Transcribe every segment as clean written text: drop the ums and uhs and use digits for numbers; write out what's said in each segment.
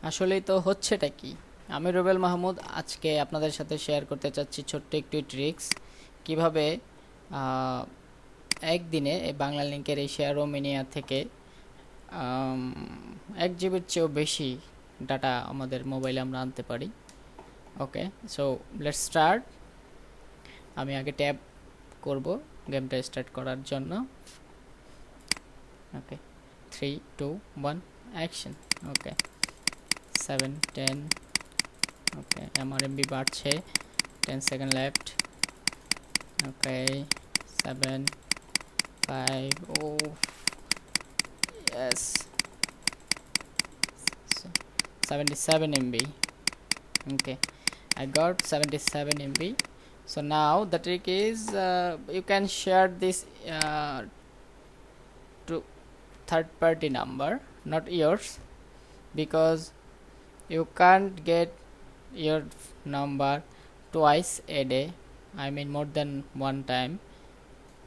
আসলেই তো হচ্ছেটা কি? আমি রুবেল মাহমুদ আজকে আপনাদের সাথে শেয়ার করতে চাচ্ছি ছোট্ট একটি ট্রিক্স কিভাবে আহ, একদিনে এই বাংলা লিংকের এই শেয়ার রোমেনিয়া থেকে 1 জিবির চেয়েও বেশি ডাটা আমাদের মোবাইলে আমরা আনতে পারি। ওকে, সো লেটস স্টার্ট। আমি আগে ট্যাব করব গেমটা স্টার্ট করার জন্য। ওকে, 3 2 1 অ্যাকশন। ওকে, 7 10। ওকে, আমার এমবি বাড়ছে, 10 second left. Okay, 7 5। O yes, 77 MB. Okay, I got 77 MB. So now the trick is you can share this to third party number, not yours, because you can't get your number twice a day, I mean more than one time.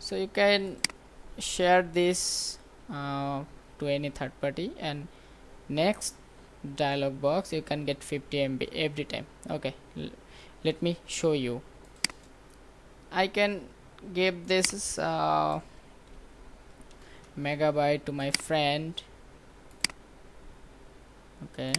So you can share this to any third party, and next dialog box you can get 50 MB every time. Okay, let me show you. I can give this megabyte to my friend. Okay,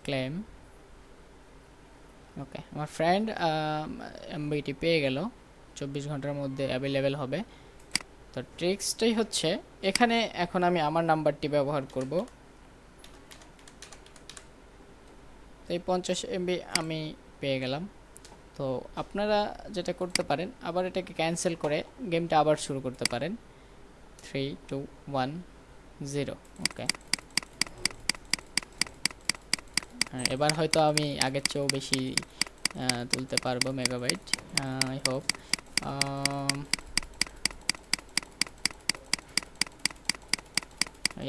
claim. ওকে, আমার friend MBT পেয়ে গেল, 24 ঘন্টার মধ্যে available হবে। তো ট্রিক্সটাই হচ্ছে এখানে, এখন আমি আমার নাম্বারটি ব্যবহার করব। তো এই 50 MB আমি পেয়ে গেলাম। তো আপনারা যেটা করতে পারেন, আবার এটাকে ক্যান্সেল করে গেমটা আবার শুরু করতে পারেন। 3 2 1 0। ওকে, এবার হয়তো আমি আগের চেয়েও বেশি তুলতে পারবো megabyte, I hope.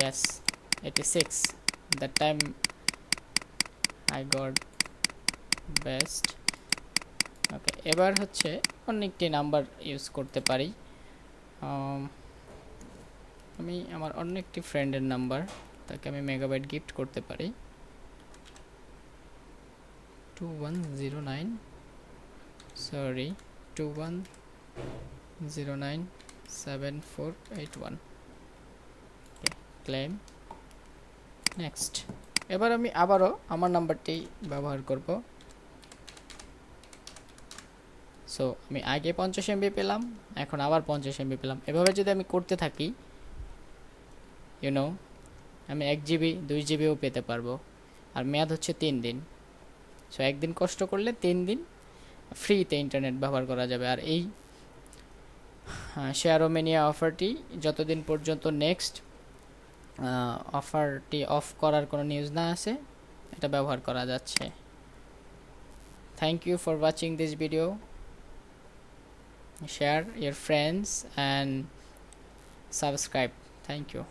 yes, 86, that time I got best. ওকে, এবার হচ্ছে অন্য একটি নাম্বার ইউজ করতে পারি। আমি আমার অন্য একটি ফ্রেন্ডের নাম্বার, তাকে আমি মেগাবাইট গিফট করতে পারি। 2109, সরি, 21097481। Claim, next. এবার আমি আবারও আমার নাম্বারটি ব্যবহার করব। সো আমি আগে 50 MB পেলাম, এখন আবার 50 MB পেলাম। এভাবে যদি আমি করতে থাকি, আমি 1 GB 2 GBও পেতে পারবো। আর মেয়াদ হচ্ছে 3 দিন। সো একদিন কষ্ট করলে 3 দিন ফ্রিতে ইন্টারনেট ব্যবহার করা যাবে। আর এই শেয়ার রোমেনিয়া অফারটি যতদিন পর্যন্ত নেক্সট অফারটি অফ করার কোনো নিউজ না আসে, এটা ব্যবহার করা যাচ্ছে। Thank you for watching this video. Share your friends and subscribe. Thank you.